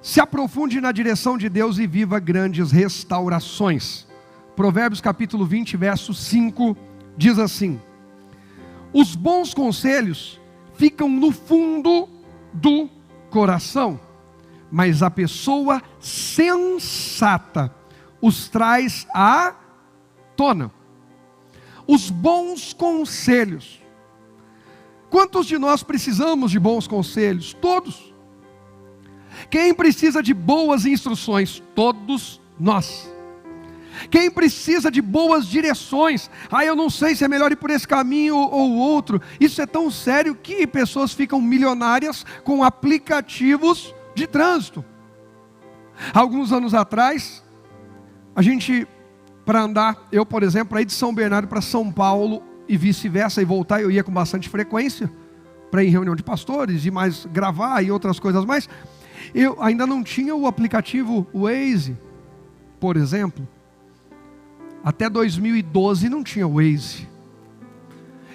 Se aprofunde na direção de Deus e viva grandes restaurações. Provérbios capítulo 20, verso 5, diz assim: os bons conselhos ficam no fundo do coração, mas a pessoa sensata os traz à tona. Os bons conselhos. Quantos de nós precisamos de bons conselhos? Todos. Quem precisa de boas instruções? Todos nós. Quem precisa de boas direções? Eu não sei se é melhor ir por esse caminho ou outro. Isso é tão sério que pessoas ficam milionárias com aplicativos de trânsito. Alguns anos atrás, a gente, para andar, eu por exemplo, para ir de São Bernardo para São Paulo e vice-versa, e voltar, eu ia com bastante frequência, para ir em reunião de pastores, e mais gravar e outras coisas mais. Eu ainda não tinha o aplicativo Waze, por exemplo. Até 2012 não tinha Waze.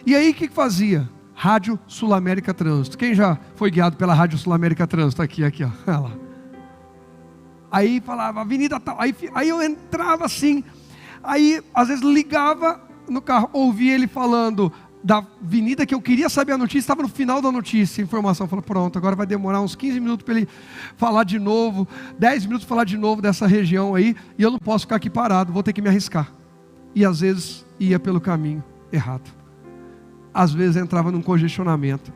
E aí o que fazia? Rádio Sul América Trânsito. Quem já foi guiado pela Rádio Sul América Trânsito? Aqui, ó. Olha lá. Aí falava, avenida tal. Aí eu entrava assim. Aí às vezes ligava no carro, ouvia ele falando da avenida que eu queria saber a notícia, estava no final da notícia, a informação. Eu falei, pronto, agora vai demorar uns 15 minutos para ele falar de novo, 10 minutos para falar de novo dessa região aí, e eu não posso ficar aqui parado, vou ter que me arriscar. E às vezes ia pelo caminho errado. Às vezes entrava num congestionamento.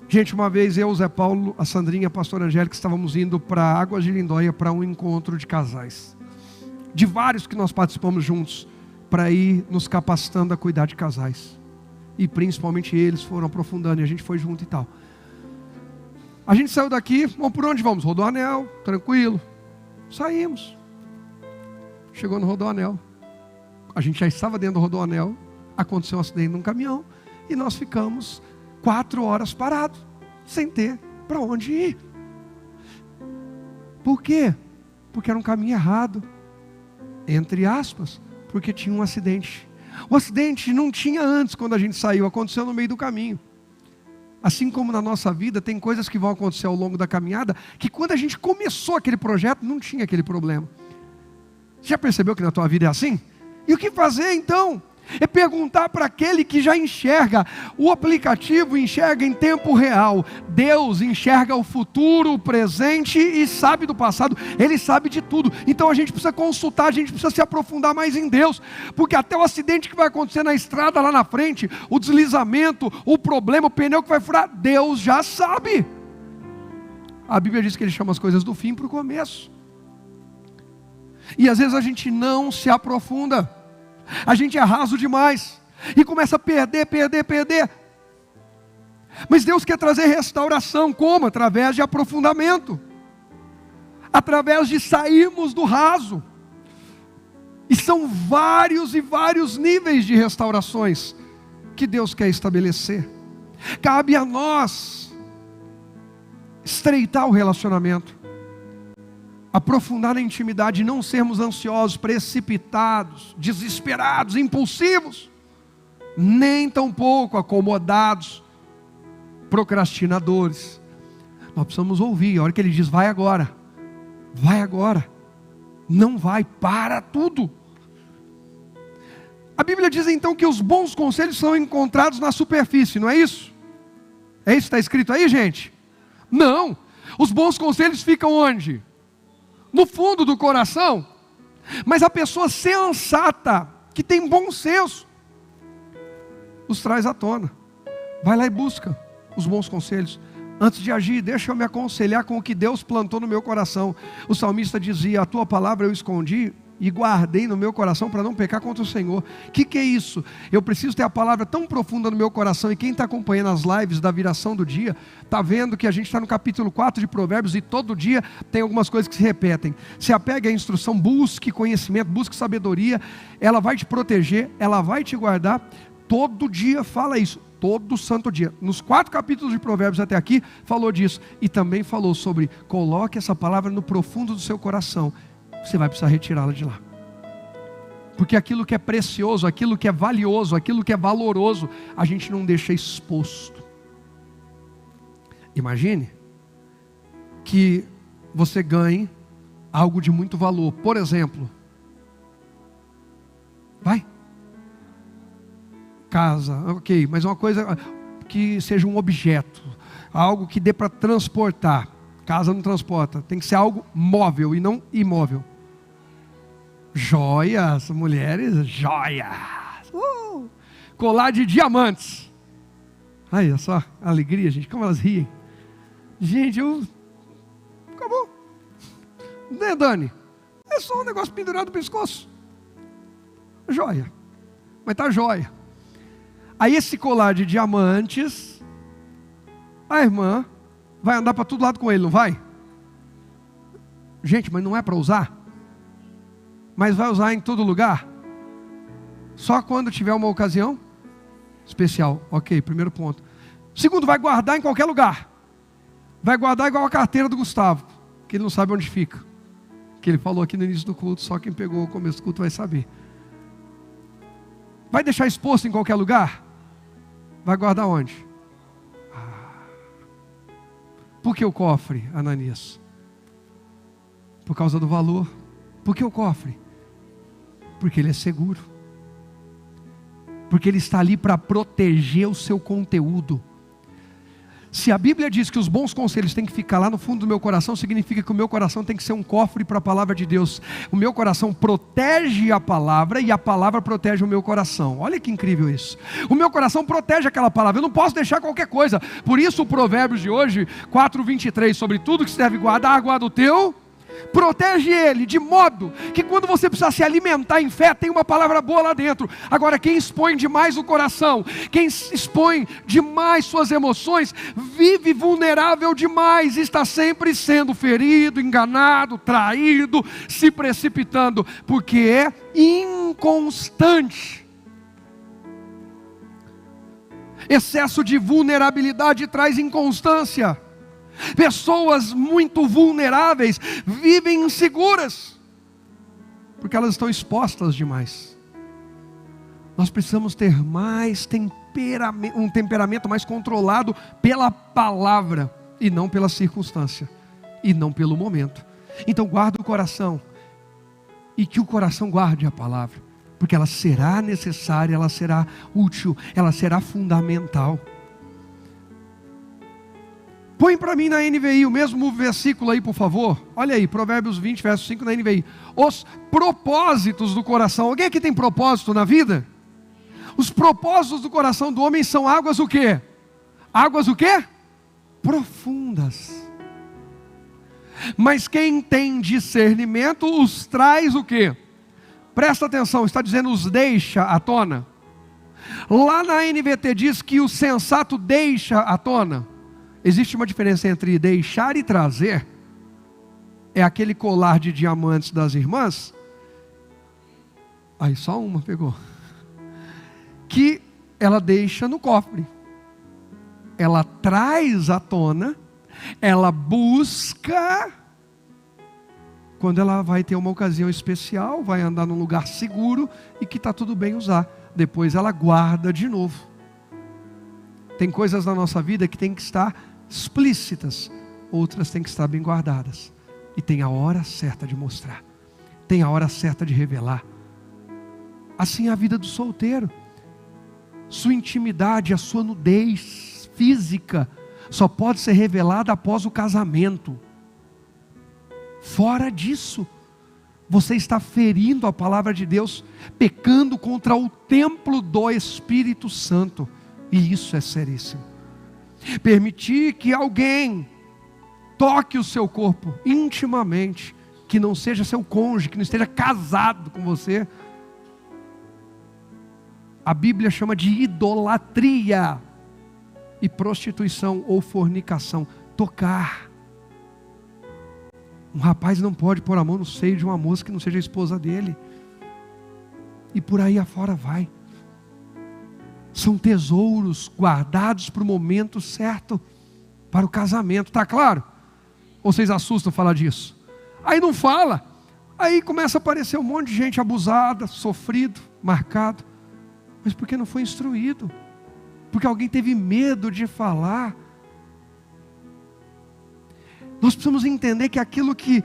Gente, uma vez eu, o Zé Paulo, a Sandrinha, a pastora Angélica, estávamos indo para Águas de Lindóia para um encontro de casais. De vários que nós participamos juntos, para ir nos capacitando a cuidar de casais. E principalmente eles foram aprofundando e a gente foi junto e tal. A gente saiu daqui, vamos por onde vamos? Rodoanel, tranquilo. Saímos. Chegou no Rodoanel. A gente já estava dentro do Rodoanel. Aconteceu um acidente num caminhão. E nós ficamos 4 horas parados, sem ter para onde ir. Por quê? Porque era um caminho errado. Entre aspas. Porque tinha um acidente. O acidente não tinha antes, quando a gente saiu, aconteceu no meio do caminho. Assim como na nossa vida, tem coisas que vão acontecer ao longo da caminhada, que quando a gente começou aquele projeto, não tinha aquele problema. Já percebeu que na tua vida é assim? E o que fazer então? É perguntar para aquele que já enxerga. O aplicativo enxerga em tempo real. Deus enxerga o futuro, o presente e sabe do passado. Ele sabe de tudo. Então a gente precisa consultar, a gente precisa se aprofundar mais em Deus. Porque até o acidente que vai acontecer na estrada lá na frente, o deslizamento, o problema, o pneu que vai furar, Deus já sabe. A Bíblia diz que Ele chama as coisas do fim para o começo. E às vezes a gente não se aprofunda. A gente é raso demais e começa a perder. Mas Deus quer trazer restauração. Como? Através de aprofundamento, através de sairmos do raso. E são vários e vários níveis de restaurações que Deus quer estabelecer. Cabe a nós estreitar o relacionamento, aprofundar na intimidade, não sermos ansiosos, precipitados, desesperados, impulsivos, nem tampouco acomodados, procrastinadores. Nós precisamos ouvir, a hora que Ele diz, vai agora, não vai, para tudo. A Bíblia diz então que os bons conselhos são encontrados na superfície, não é isso? É isso que está escrito aí, gente? Não, os bons conselhos ficam onde? No fundo do coração. Mas a pessoa sensata, que tem bom senso, os traz à tona. Vai lá e busca os bons conselhos. Antes de agir, deixa eu me aconselhar com o que Deus plantou no meu coração. O salmista dizia, a tua palavra eu escondi e guardei no meu coração para não pecar contra o Senhor. O que é isso? Eu preciso ter a palavra tão profunda no meu coração. E quem está acompanhando as lives da viração do dia, está vendo que a gente está no capítulo 4 de Provérbios. E todo dia tem algumas coisas que se repetem. Se apegue à instrução, busque conhecimento, busque sabedoria. Ela vai te proteger, ela vai te guardar. Todo dia fala isso, todo santo dia. Nos 4 capítulos de Provérbios até aqui, falou disso. E também falou sobre, coloque essa palavra no profundo do seu coração. Você vai precisar retirá-la de lá. Porque aquilo que é precioso, aquilo que é valioso, aquilo que é valoroso, a gente não deixa exposto. Imagine que você ganhe algo de muito valor. Por exemplo, casa, ok, mas uma coisa que seja um objeto, algo que dê para transportar. Casa não transporta, tem que ser algo móvel e não imóvel. Joias, mulheres, joias. Colar de diamantes. Olha só, a alegria, gente, como elas riem. Gente, acabou. Né, Dani? É só um negócio pendurado no pescoço. Joia. Mas tá joia. Aí esse colar de diamantes, a irmã vai andar para todo lado com ele, não vai? Gente, mas não é para usar? Mas vai usar em todo lugar? Só quando tiver uma ocasião especial. Ok, primeiro ponto. Segundo, vai guardar em qualquer lugar. Vai guardar igual a carteira do Gustavo, que ele não sabe onde fica. Que ele falou aqui no início do culto, só quem pegou o começo do culto vai saber. Vai deixar exposto em qualquer lugar? Vai guardar onde? Por que o cofre, Ananias? Por causa do valor. Por que o cofre? Porque ele é seguro. Porque ele está ali para proteger o seu conteúdo. Se a Bíblia diz que os bons conselhos têm que ficar lá no fundo do meu coração, significa que o meu coração tem que ser um cofre para a palavra de Deus. O meu coração protege a palavra e a palavra protege o meu coração. Olha que incrível isso. O meu coração protege aquela palavra. Eu não posso deixar qualquer coisa. Por isso o Provérbios de hoje, 4:23, sobre tudo que se deve guardar, guarda o teu. Protege ele, de modo que quando você precisar se alimentar em fé, tem uma palavra boa lá dentro. Agora, quem expõe demais o coração, quem expõe demais suas emoções, vive vulnerável demais, está sempre sendo ferido, enganado, traído, se precipitando, porque é inconstante. Excesso de vulnerabilidade traz inconstância. Pessoas muito vulneráveis vivem inseguras, porque elas estão expostas demais. Nós precisamos ter mais um temperamento mais controlado pela palavra, e não pela circunstância, e não pelo momento. Então guarda o coração, e que o coração guarde a palavra, porque ela será necessária, ela será útil, ela será fundamental. Põe para mim na NVI o mesmo versículo aí, por favor. Olha aí, Provérbios 20, verso 5 na NVI. Os propósitos do coração. Alguém aqui tem propósito na vida? Os propósitos do coração do homem são águas o quê? Águas o quê? Profundas. Mas quem tem discernimento os traz o quê? Presta atenção, está dizendo os deixa à tona. Lá na NVT diz que o sensato deixa à tona. Existe uma diferença entre deixar e trazer. É aquele colar de diamantes das irmãs. Aí só uma pegou. Que ela deixa no cofre. Ela traz à tona. Ela busca. Quando ela vai ter uma ocasião especial, vai andar num lugar seguro e que está tudo bem usar. Depois ela guarda de novo. Tem coisas na nossa vida que tem que estar explícitas, outras têm que estar bem guardadas, e tem a hora certa de mostrar, tem a hora certa de revelar. Assim é a vida do solteiro. Sua intimidade, a sua nudez física só pode ser revelada após o casamento. Fora disso, você está ferindo a palavra de Deus, pecando contra o templo do Espírito Santo, e isso é seríssimo. Permitir que alguém toque o seu corpo intimamente, que não seja seu cônjuge, que não esteja casado com você, a Bíblia chama de idolatria e prostituição ou fornicação. Tocar. Um rapaz não pode pôr a mão no seio de uma moça que não seja a esposa dele, e por aí afora vai. São tesouros guardados para o momento certo, para o casamento, está claro? Ou vocês assustam falar disso? Aí não fala, aí começa a aparecer um monte de gente abusada, sofrido, marcado, mas porque não foi instruído, porque alguém teve medo de falar. Nós precisamos entender que aquilo que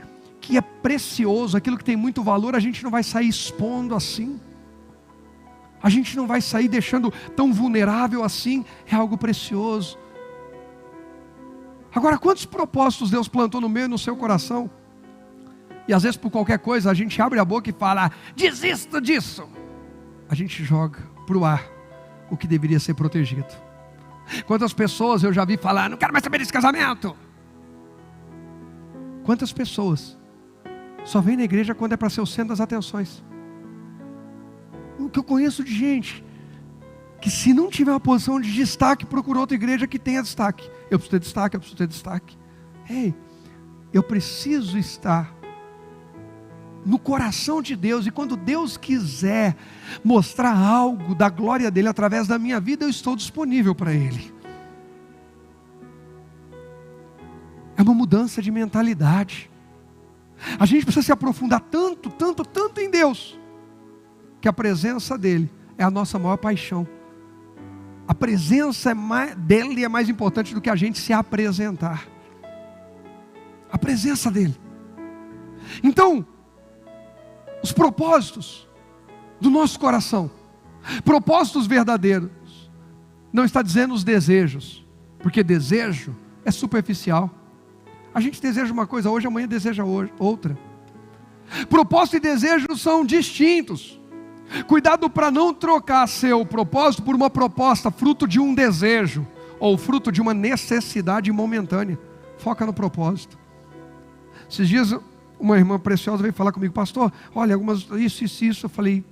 é precioso, aquilo que tem muito valor, a gente não vai sair expondo assim. A gente não vai sair deixando tão vulnerável assim. É algo precioso. Agora, quantos propósitos Deus plantou no meu e no seu coração? E às vezes por qualquer coisa a gente abre a boca e fala: desista disso. A gente joga para o ar o que deveria ser protegido. Quantas pessoas eu já vi falar: não quero mais saber desse casamento. Quantas pessoas só vêm na igreja quando é para ser o centro das atenções? O que eu conheço de gente que, se não tiver uma posição de destaque, procura outra igreja que tenha destaque. Eu preciso ter destaque, eu preciso ter destaque. Ei, eu preciso estar no coração de Deus, e quando Deus quiser mostrar algo da glória dele através da minha vida, eu estou disponível para Ele. É uma mudança de mentalidade. A gente precisa se aprofundar tanto em Deus, que a presença dele é a nossa maior paixão. A presença dele é mais importante do que a gente se apresentar. A presença dele. Então, os propósitos do nosso coração, propósitos verdadeiros, não está dizendo os desejos, porque desejo é superficial. A gente deseja uma coisa hoje, amanhã deseja outra. Propósito e desejo são distintos. Cuidado para não trocar seu propósito por uma proposta, fruto de um desejo, ou fruto de uma necessidade momentânea. Foca no propósito. Esses dias uma irmã preciosa veio falar comigo: pastor, olha, isso. Eu falei: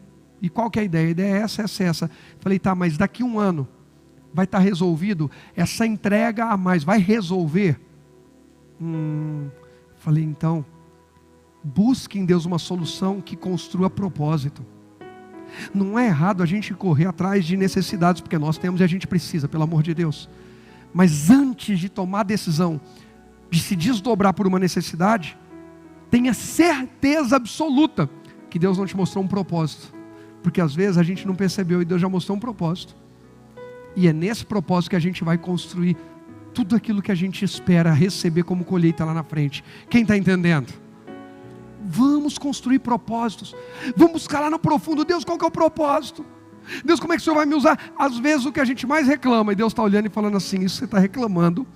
e qual que é a ideia? A ideia é essa. Falei: tá, mas daqui a um ano vai estar resolvido essa entrega a mais, vai resolver? Falei: então, busque em Deus uma solução que construa propósito. Não é errado a gente correr atrás de necessidades, porque nós temos e a gente precisa, pelo amor de Deus. Mas antes de tomar a decisão de se desdobrar por uma necessidade, tenha certeza absoluta que Deus não te mostrou um propósito. Porque às vezes a gente não percebeu e Deus já mostrou um propósito. E é nesse propósito que a gente vai construir tudo aquilo que a gente espera receber como colheita lá na frente. Quem está entendendo? Vamos construir propósitos. Vamos buscar lá no profundo: Deus, qual que é o propósito? Deus, como é que o Senhor vai me usar? Às vezes o que a gente mais reclama, e Deus está olhando e falando assim: isso que você está reclamando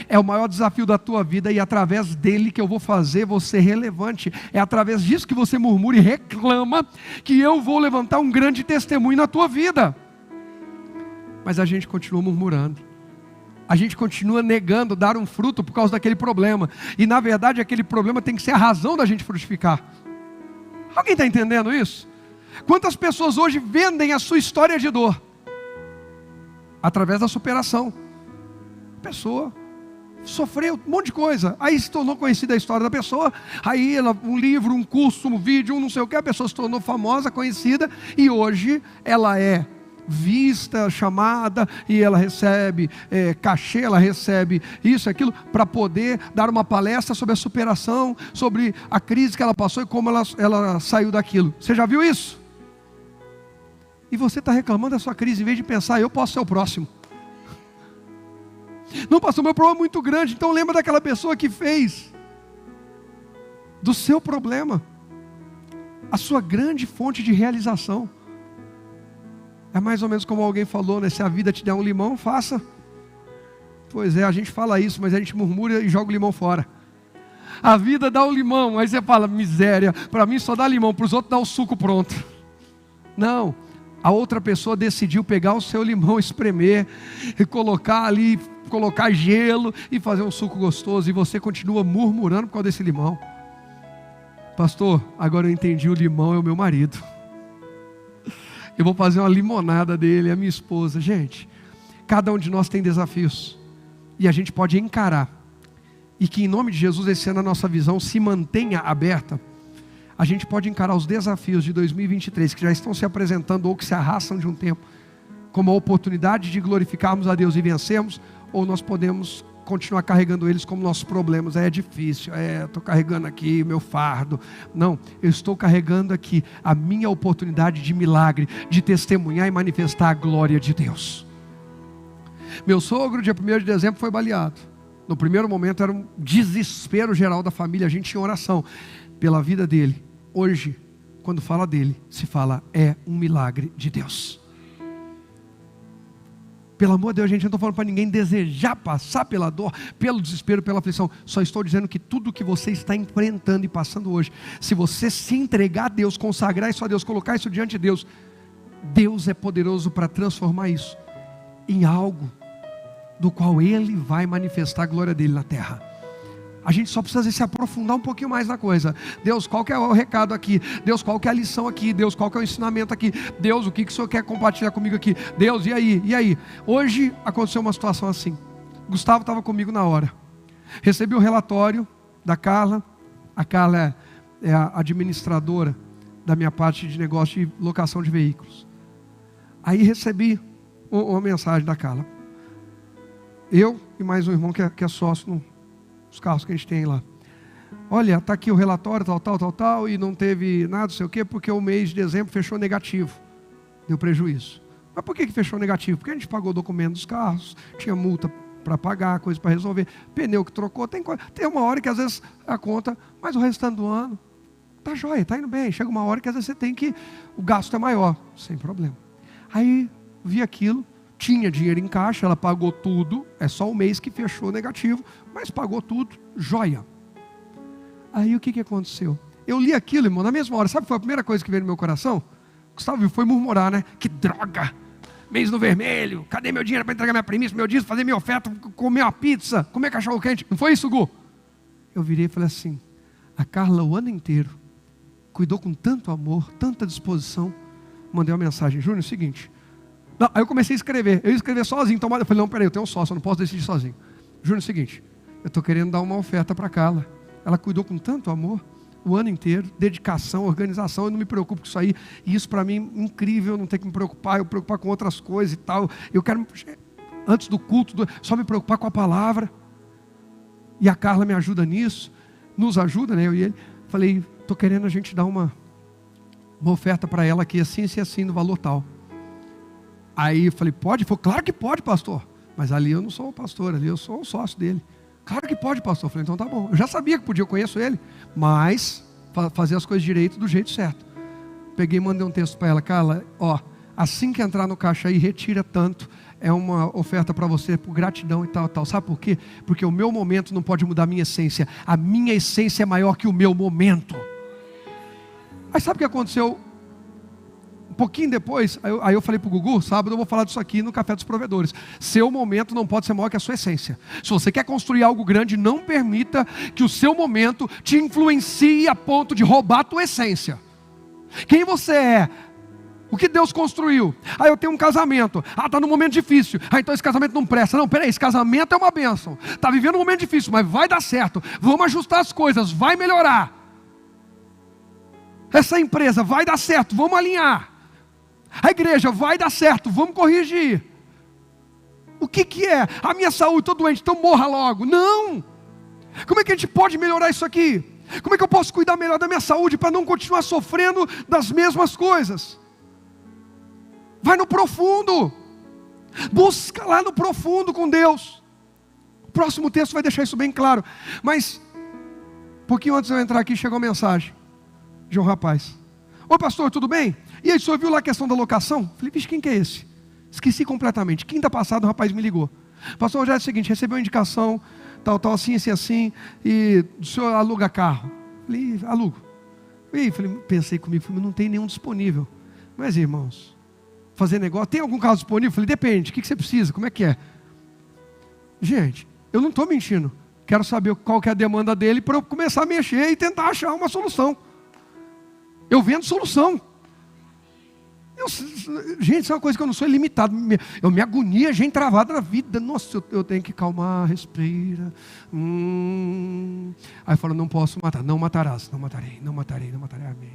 é o maior desafio da tua vida, e através dele que eu vou fazer você relevante. É através disso que você murmura e reclama que eu vou levantar um grande testemunho na tua vida. Mas a gente continua murmurando. A gente continua negando dar um fruto por causa daquele problema. E na verdade aquele problema tem que ser a razão da gente frutificar. Alguém está entendendo isso? Quantas pessoas hoje vendem a sua história de dor? Através da superação. A pessoa sofreu um monte de coisa, aí se tornou conhecida a história da pessoa, aí um livro, um curso, um vídeo, um não sei o que, a pessoa se tornou famosa, conhecida, e hoje ela é vista, chamada, e ela recebe cachê, ela recebe isso, aquilo, para poder dar uma palestra sobre a superação, sobre a crise que ela passou e como ela saiu daquilo. Você já viu isso? E você está reclamando da sua crise, em vez de pensar: eu posso ser o próximo. Não, pastor, meu problema é muito grande. Então lembra daquela pessoa que fez do seu problema a sua grande fonte de realização. É mais ou menos como alguém falou, né? Se a vida te der um limão, faça. Pois é, a gente fala isso, mas a gente murmura e joga o limão fora. A vida dá um limão, aí você fala: miséria, para mim só dá limão, para os outros dá o suco pronto. Não, a outra pessoa decidiu pegar o seu limão, espremer, e colocar ali, colocar gelo e fazer um suco gostoso, e você continua murmurando por causa desse limão. Pastor, agora eu entendi, o limão é o meu marido. Eu vou fazer uma limonada dele, a minha esposa. Gente, cada um de nós tem desafios, e a gente pode encarar, e que em nome de Jesus esse ano a nossa visão se mantenha aberta. A gente pode encarar os desafios de 2023 que já estão se apresentando ou que se arrastam de um tempo, como a oportunidade de glorificarmos a Deus e vencermos, ou nós podemos continuar carregando eles como nossos problemas. É difícil, estou carregando aqui meu fardo. Não, eu estou carregando aqui a minha oportunidade de milagre, de testemunhar e manifestar a glória de Deus. Meu sogro, dia 1º de dezembro, foi baleado. No primeiro momento era um desespero geral da família, a gente tinha oração pela vida dele. Hoje, quando fala dele, se fala, é um milagre de Deus. Pelo amor de Deus, gente, eu não estou falando para ninguém desejar passar pela dor, pelo desespero, pela aflição. Só estou dizendo que tudo que você está enfrentando e passando hoje, se você se entregar a Deus, consagrar isso a Deus, colocar isso diante de Deus, Deus é poderoso para transformar isso em algo do qual Ele vai manifestar a glória dEle na terra. A gente só precisa se aprofundar um pouquinho mais na coisa. Deus, qual que é o recado aqui? Deus, qual que é a lição aqui? Deus, qual que é o ensinamento aqui? Deus, o que o Senhor quer compartilhar comigo aqui? Deus, e aí? E aí? Hoje aconteceu uma situação assim. Gustavo estava comigo na hora. Recebi o relatório da Carla. A Carla é a administradora da minha parte de negócio de locação de veículos. Aí recebi uma mensagem da Carla. Eu e mais um irmão que é sócio os carros que a gente tem lá. Olha, está aqui o relatório, tal, e não teve nada, não sei o quê, porque o mês de dezembro fechou negativo. Deu prejuízo. Mas por que fechou negativo? Porque a gente pagou o documento dos carros, tinha multa para pagar, coisa para resolver, pneu que trocou, tem uma hora que às vezes a conta, mas o restante do ano, tá jóia, tá indo bem. Chega uma hora que às vezes você tem que, o gasto é maior, sem problema. Aí, vi aquilo, tinha dinheiro em caixa, ela pagou tudo, é só o mês que fechou negativo, mas pagou tudo, joia. Aí o que aconteceu? Eu li aquilo, irmão, na mesma hora, sabe, foi a primeira coisa que veio no meu coração? Gustavo foi murmurar, né? Que droga, mês no vermelho, cadê meu dinheiro para entregar minha premissa, meu dízimo, fazer minha oferta, comer uma pizza, comer cachorro quente, não foi isso, Gu? Eu virei e falei assim, a Carla o ano inteiro, cuidou com tanto amor, tanta disposição, mandei uma mensagem, Júnior, é o seguinte, não, aí eu comecei a escrever, eu ia escrever sozinho, então eu falei, não, peraí, eu tenho um sócio, eu não posso decidir sozinho. Júnior, é o seguinte, eu estou querendo dar uma oferta para a Carla, ela cuidou com tanto amor, o ano inteiro, dedicação, organização, eu não me preocupo com isso aí, e isso para mim, incrível, não ter que me preocupar, eu preocupar com outras coisas e tal, eu quero, antes do culto, só me preocupar com a palavra, e a Carla me ajuda nisso, nos ajuda, né, eu e ele, falei, estou querendo a gente dar uma oferta para ela aqui, assim, no valor tal. Aí eu falei, pode? Ele falou, claro que pode, pastor. Mas ali eu não sou o pastor, ali eu sou o sócio dele. Claro que pode, pastor. Eu falei, então tá bom. Eu já sabia que podia, eu conheço ele. Mas fazer as coisas direito, do jeito certo. Peguei e mandei um texto para ela, Carla, ó, assim que entrar no caixa aí, retira tanto. É uma oferta para você, por gratidão e tal. Sabe por quê? Porque o meu momento não pode mudar a minha essência. A minha essência é maior que o meu momento. Aí sabe o que aconteceu? Um pouquinho depois, aí eu falei para o Gugu, sábado eu vou falar disso aqui no Café dos Provedores. Seu momento não pode ser maior que a sua essência. Se você quer construir algo grande, não permita que o seu momento te influencie a ponto de roubar a tua essência. Quem você é? O que Deus construiu? Ah, eu tenho um casamento. Ah, está num momento difícil. Ah, então esse casamento não presta. Não, peraí, esse casamento é uma bênção. Está vivendo um momento difícil, mas vai dar certo. Vamos ajustar as coisas, vai melhorar. Essa empresa vai dar certo, vamos alinhar. A igreja vai dar certo, vamos corrigir. O que é? A minha saúde, estou doente, então morra logo. Não! Como é que a gente pode melhorar isso aqui? Como é que eu posso cuidar melhor da minha saúde para não continuar sofrendo das mesmas coisas? Vai no profundo. Busca lá no profundo com Deus. O próximo texto vai deixar isso bem claro. Mas, um pouquinho antes de eu entrar aqui, chegou a mensagem de um rapaz. Oi pastor, tudo bem? E aí, o senhor viu lá a questão da locação? Falei, vixe, quem que é esse? Esqueci completamente. Quinta passada o rapaz me ligou. Pastor, já é o seguinte, recebeu uma indicação, tal, assim, e o senhor aluga carro? Falei, alugo. E falei, pensei comigo, falei, não tem nenhum disponível. Mas irmãos, fazer negócio, tem algum carro disponível? Falei, depende, o que você precisa, como é que é? Gente, eu não estou mentindo. Quero saber qual que é a demanda dele para eu começar a mexer e tentar achar uma solução. Eu vendo solução. Gente, isso é uma coisa que eu não sou ilimitado. Eu me agonia, gente travada na vida. Nossa, eu tenho que calmar, respira. Aí fala, não posso matar. Não matarás, não matarei, amém.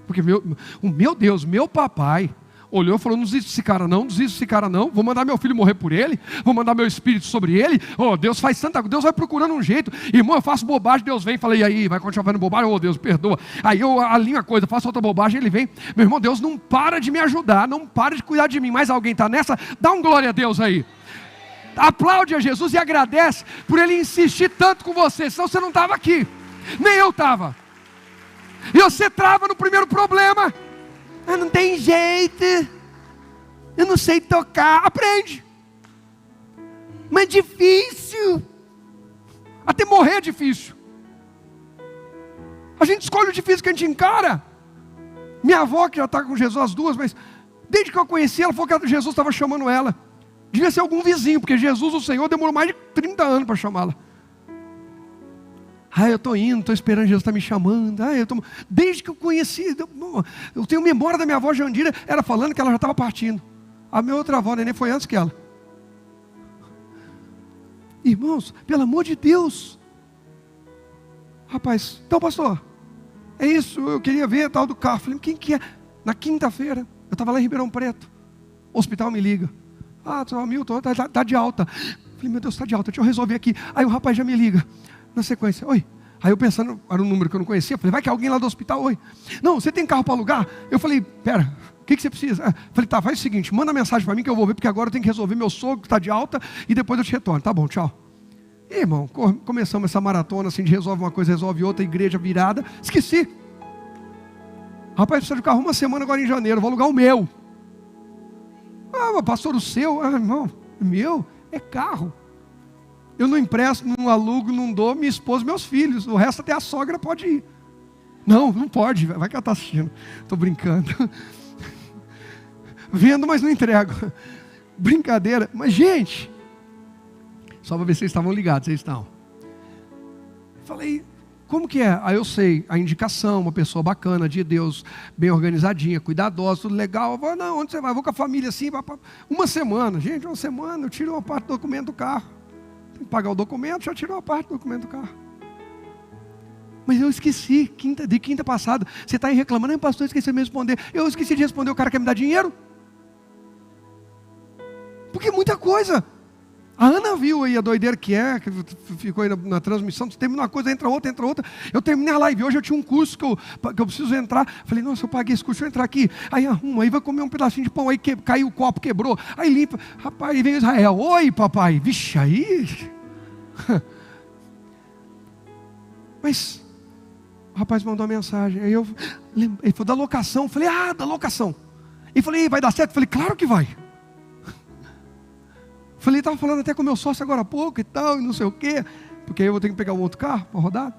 Porque o meu Deus, meu papai, olhou e falou, não desiste desse cara não, vou mandar meu filho morrer por ele, vou mandar meu espírito sobre ele, Deus faz tanta coisa, Deus vai procurando um jeito, irmão, eu faço bobagem, Deus vem, falei, e aí, vai continuar fazendo bobagem, Deus, perdoa, aí eu alinho a coisa, faço outra bobagem, ele vem, meu irmão, Deus não para de me ajudar, não para de cuidar de mim, mas alguém está nessa, dá um glória a Deus aí. aplaude a Jesus e agradece por Ele insistir tanto com você, senão você não estava aqui, nem eu estava. E você trava no primeiro problema. Não tem jeito, eu não sei tocar. Aprende. Mas é difícil, até morrer é difícil. A gente escolhe o difícil que a gente encara. Minha avó, que já está com Jesus, as duas, mas desde que eu conheci, ela falou que Jesus estava chamando ela. Devia ser algum vizinho, porque Jesus, o Senhor, demorou mais de 30 anos para chamá-la. Eu estou indo, estou esperando, Jesus está me chamando. Desde que eu conheci, eu tenho memória da minha avó Jandira, ela falando que ela já estava partindo. A minha outra avó, Nenê, foi antes que ela. Irmãos, pelo amor de Deus. Rapaz, então pastor, é isso, eu queria ver tal do carro. Falei, quem que é? Na quinta-feira, eu estava lá em Ribeirão Preto. O hospital me liga. Seu Milton, está de alta. Falei, meu Deus, está de alta, deixa eu resolver aqui. Aí o rapaz já me liga, na sequência, oi. Aí eu pensando, era um número que eu não conhecia, falei, vai que é alguém lá do hospital, oi. Não, você tem carro para alugar? Eu falei, pera, o que você precisa? Falei, tá, faz o seguinte, manda mensagem para mim que eu vou ver, porque agora eu tenho que resolver meu sogro que está de alta, e depois eu te retorno. Tá bom, tchau. E, irmão, começamos essa maratona assim, de resolve uma coisa, resolve outra, igreja virada, esqueci. Rapaz, precisa de carro uma semana agora em janeiro, vou alugar o meu. Pastor, o seu? Irmão, meu é carro. Eu não empresto, não alugo, não dou, minha esposa e meus filhos. O resto até a sogra pode ir. Não pode, vai que ela está assistindo. Estou brincando. Vendo, mas não entrego. Brincadeira. Mas, gente, só para ver se vocês estavam ligados, vocês estão. Falei, como que é? Aí eu sei, a indicação, uma pessoa bacana, de Deus, bem organizadinha, cuidadosa, tudo legal. Eu vou, não, onde você vai? Eu vou com a família assim, uma semana. Gente, uma semana, eu tiro uma parte do documento do carro. Tem que pagar o documento, já tirou uma parte do documento do carro. Mas eu esqueci, de quinta passada. Você está aí reclamando, pastor, eu esqueci de me responder. Eu esqueci de responder, o cara quer me dar dinheiro? Porque muita coisa. A Ana viu aí a doideira que ficou aí na transmissão, termina uma coisa, entra outra. Eu terminei a live, hoje eu tinha um curso que eu preciso entrar. Falei, nossa, eu paguei esse curso, deixa eu entrar aqui. Aí arruma, aí vai comer um pedacinho de pão, aí caiu o copo, quebrou. Aí limpa, rapaz, aí vem Israel, oi papai, vixe, aí... Mas, o rapaz mandou uma mensagem, aí ele falou da locação, falei, da locação. Ele falou, vai dar certo? Falei, claro que vai. Falei, estava falando até com o meu sócio agora há pouco e tal, e não sei o quê, porque aí eu vou ter que pegar um outro carro para rodar.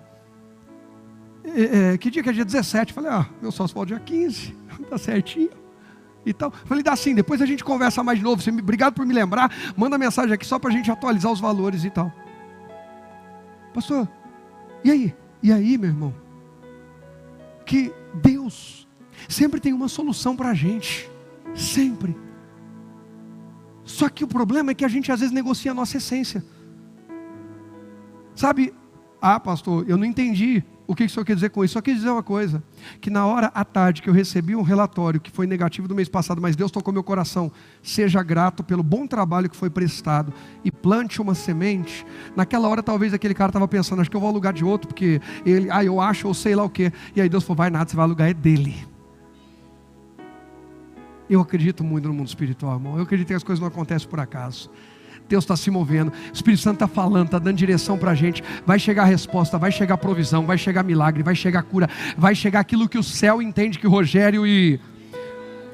Que dia que é? Dia 17. Falei, meu sócio falou dia 15, tá certinho e tal. Falei, dá sim, depois a gente conversa mais de novo. Obrigado por me lembrar, manda mensagem aqui só para a gente atualizar os valores e tal. Pastor, e aí? E aí, meu irmão? Que Deus sempre tem uma solução para a gente, sempre. Só que o problema é que a gente às vezes negocia a nossa essência. Sabe, pastor, eu não entendi o que o senhor quer dizer com isso. Só quis dizer uma coisa, que na hora à tarde que eu recebi um relatório que foi negativo do mês passado, mas Deus tocou meu coração, seja grato pelo bom trabalho que foi prestado e plante uma semente. Naquela hora talvez aquele cara estava pensando, acho que eu vou alugar de outro, porque ele, eu acho, ou sei lá o que. E aí Deus falou, vai nada, você vai alugar, é dele. Eu acredito muito no mundo espiritual, irmão. Eu acredito que as coisas não acontecem por acaso. Deus está se movendo, o Espírito Santo está falando, está dando direção para a gente. Vai chegar a resposta, vai chegar a provisão, vai chegar milagre, vai chegar a cura, vai chegar aquilo que o céu entende que o Rogério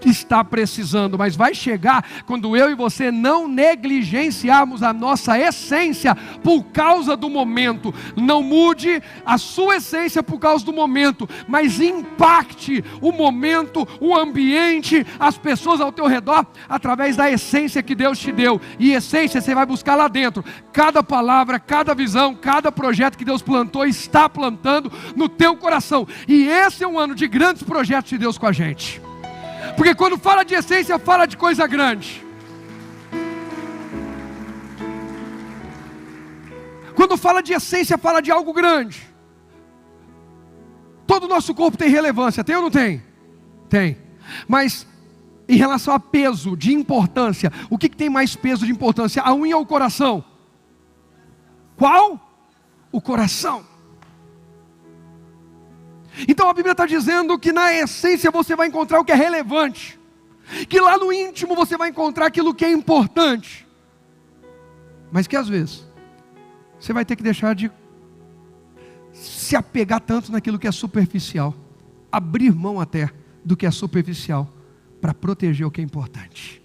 está precisando, mas vai chegar quando eu e você não negligenciarmos a nossa essência por causa do momento. Não mude a sua essência por causa do momento, mas impacte o momento, o ambiente, as pessoas ao teu redor, através da essência que Deus te deu. E essência você vai buscar lá dentro. Cada palavra, cada visão, cada projeto que Deus plantou, está plantando no teu coração. E esse é um ano de grandes projetos de Deus com a gente. Porque quando fala de essência, fala de coisa grande. Quando fala de essência, fala de algo grande. Todo o nosso corpo tem relevância, tem ou não tem? Tem. Mas em relação a peso, de importância, o que tem mais peso de importância? A unha ou o coração? Qual? O coração. Então a Bíblia está dizendo que na essência você vai encontrar o que é relevante, que lá no íntimo você vai encontrar aquilo que é importante. mas que às vezes você vai ter que deixar de se apegar tanto naquilo que é superficial, abrir mão até do que é superficial, para proteger o que é importante.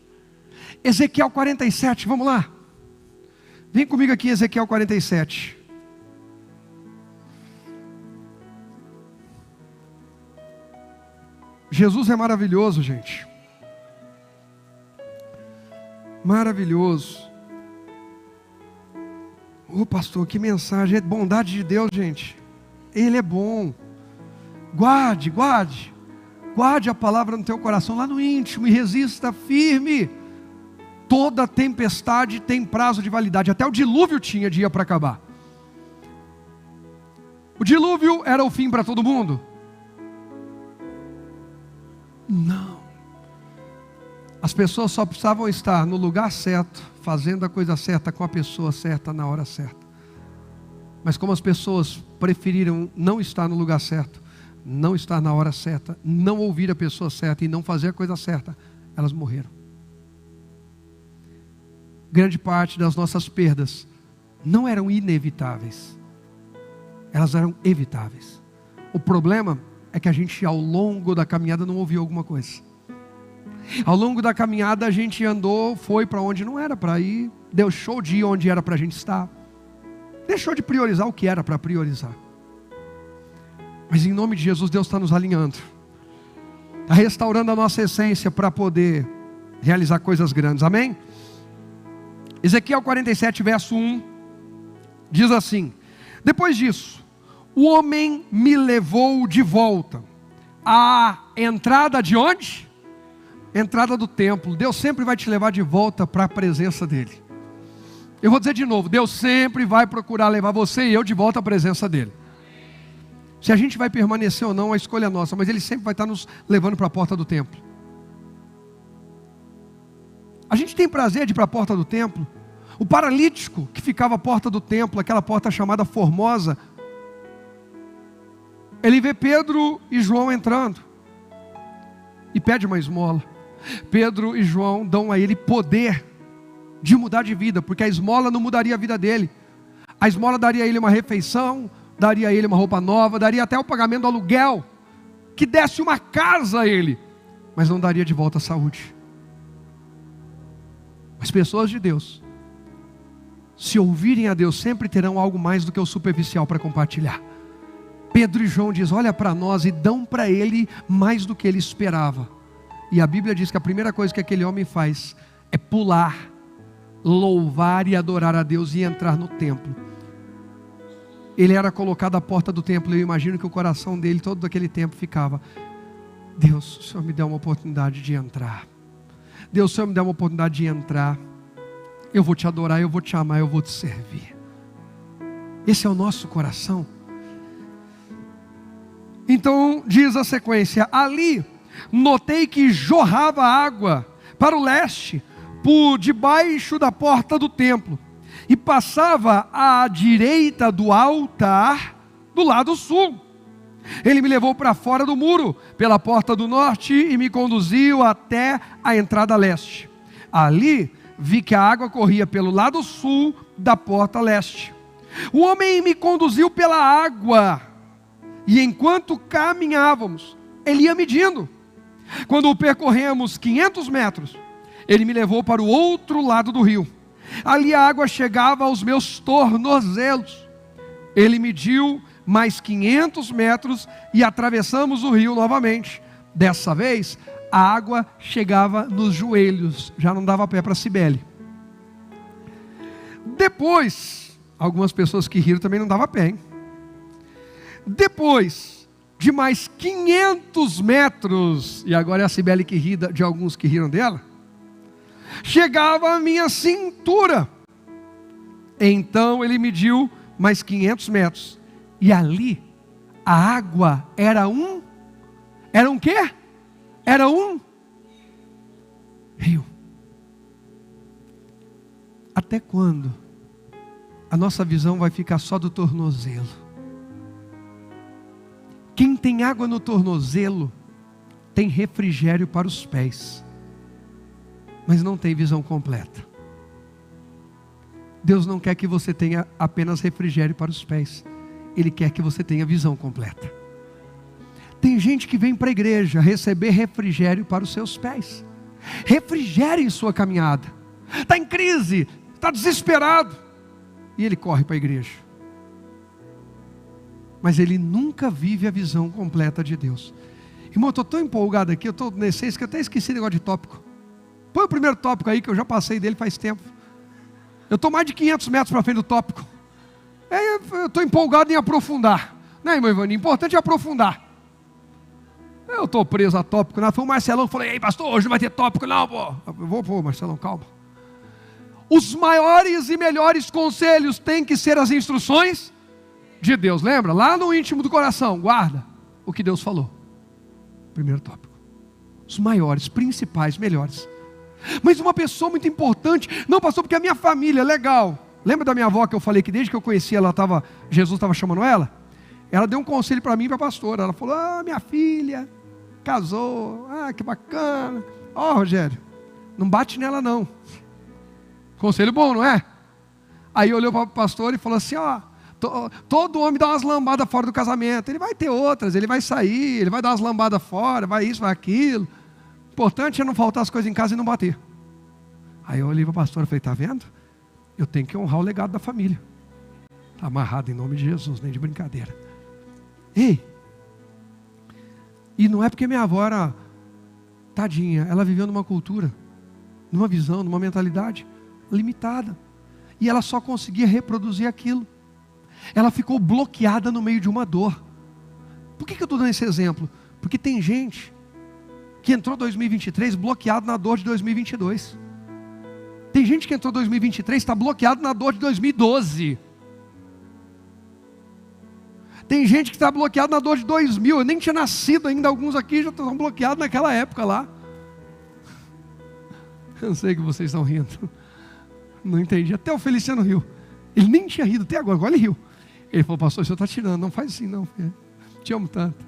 Ezequiel 47, vamos lá. Vem comigo aqui, Ezequiel 47. Jesus é maravilhoso, gente. Maravilhoso. Ô pastor, que mensagem, é bondade de Deus, gente. Ele é bom. Guarde a palavra no teu coração, lá no íntimo, e resista firme. Toda tempestade tem prazo de validade. Até o dilúvio tinha dia para acabar. O dilúvio era o fim para todo mundo? Não. As pessoas só precisavam estar no lugar certo, fazendo a coisa certa com a pessoa certa na hora certa. Mas como as pessoas preferiram não estar no lugar certo, não estar na hora certa, não ouvir a pessoa certa e não fazer a coisa certa, elas morreram. Grande parte das nossas perdas não eram inevitáveis, elas eram evitáveis. O problema é que a gente, ao longo da caminhada, não ouviu alguma coisa. Ao longo da caminhada a gente andou, foi para onde não era para ir, deixou de ir onde era para a gente estar, deixou de priorizar o que era para priorizar. Mas em nome de Jesus, Deus está nos alinhando, está restaurando a nossa essência para poder realizar coisas grandes, amém? Ezequiel 47 verso 1 diz assim: depois disso, o homem me levou de volta à entrada de onde? Entrada do templo. Deus sempre vai te levar de volta para a presença dele. Eu vou dizer de novo, Deus sempre vai procurar levar você e eu de volta à presença dele. Se a gente vai permanecer ou não, a escolha é nossa, mas ele sempre vai estar nos levando para a porta do templo. A gente tem prazer de ir para a porta do templo. O paralítico que ficava à porta do templo, aquela porta chamada Formosa, ele vê Pedro e João entrando e pede uma esmola. Pedro e João dão a ele poder de mudar de vida, porque a esmola não mudaria a vida dele. A esmola daria a ele uma refeição, daria a ele uma roupa nova, daria até o pagamento do aluguel, que desse uma casa a ele, mas não daria de volta a saúde. As pessoas de Deus, se ouvirem a Deus, sempre terão algo mais do que o superficial para compartilhar. Pedro e João dizem, olha para nós, e dão para ele mais do que ele esperava. E a Bíblia diz que a primeira coisa que aquele homem faz é pular, louvar e adorar a Deus e entrar no templo. Ele era colocado à porta do templo, eu imagino que o coração dele todo aquele tempo ficava, Deus, o Senhor me deu uma oportunidade de entrar. Deus, o Senhor me deu uma oportunidade de entrar. Eu vou te adorar, eu vou te amar, eu vou te servir. Esse é o nosso coração. Então diz a sequência, ali notei que jorrava água para o leste, por debaixo da porta do templo, e passava à direita do altar, do lado sul. Ele me levou para fora do muro, pela porta do norte, e me conduziu até a entrada leste. Ali vi que a água corria pelo lado sul da porta leste. O homem me conduziu pela água, e enquanto caminhávamos, ele ia medindo. Quando o percorremos 500 metros, ele me levou para o outro lado do rio. Ali a água chegava aos meus tornozelos. Ele mediu mais 500 metros e atravessamos o rio novamente. Dessa vez, a água chegava nos joelhos, já não dava pé para Cibele. Depois, algumas pessoas que riram também não dava pé, hein? Depois de mais 500 metros, e agora é a Cibele que ri de alguns que riram dela, chegava a minha cintura. Então ele mediu mais 500 metros, e ali a água era um quê? Era um rio. Até quando a nossa visão vai ficar só do tornozelo? Quem tem água no tornozelo tem refrigério para os pés, mas não tem visão completa. Deus não quer que você tenha apenas refrigério para os pés. Ele quer que você tenha visão completa. Tem gente que vem para a igreja receber refrigério para os seus pés. Refrigério em sua caminhada. Está em crise, está desesperado. E ele corre para a igreja. Mas ele nunca vive a visão completa de Deus. Irmão, eu estou tão empolgado aqui, eu estou nesse que eu até esqueci o negócio de tópico. Põe o primeiro tópico aí, que eu já passei dele faz tempo. Eu estou mais de 500 metros para frente do tópico. Eu estou empolgado em aprofundar. Né, irmão Ivani? Importante é aprofundar. Eu estou preso a tópico. Foi o Marcelão que falou: ei, pastor, hoje não vai ter tópico não, pô. Eu vou, pô, Marcelão, calma. Os maiores e melhores conselhos têm que ser as instruções de Deus. Lembra? Lá no íntimo do coração, guarda o que Deus falou. Primeiro tópico. Os maiores, principais, melhores. Mas uma pessoa muito importante, não, pastor, porque a minha família é legal. Lembra da minha avó que eu falei que desde que eu conheci ela, Jesus estava chamando ela? Ela deu um conselho para mim e para a pastora. Ela falou: minha filha casou, que bacana. Rogério, não bate nela não. Conselho bom, não é? Aí olhou para o pastor e falou assim: todo homem dá umas lambadas fora do casamento. Ele vai ter outras, ele vai sair, ele vai dar umas lambadas fora, vai isso, vai aquilo. Importante é não faltar as coisas em casa e não bater. Aí eu olhei para a pastora e falei: tá vendo? Eu tenho que honrar o legado da família. Está amarrado em nome de Jesus, nem de brincadeira. Ei! E não é porque minha avó era tadinha, ela viveu numa cultura, numa visão, numa mentalidade limitada. E ela só conseguia reproduzir aquilo. Ela ficou bloqueada no meio de uma dor. Por que eu estou dando esse exemplo? Porque tem gente que entrou em 2023 bloqueado na dor de 2022. Tem gente que entrou em 2023 está bloqueado na dor de 2012. Tem gente que está bloqueado na dor de 2000. Eu nem tinha nascido ainda, alguns aqui já estão bloqueados naquela época lá. Eu sei que vocês estão rindo. Não entendi, até o Feliciano riu. Ele nem tinha rido até agora ele riu. Ele falou: pastor, o senhor está tirando, não faz assim não, filho. Te amo tanto.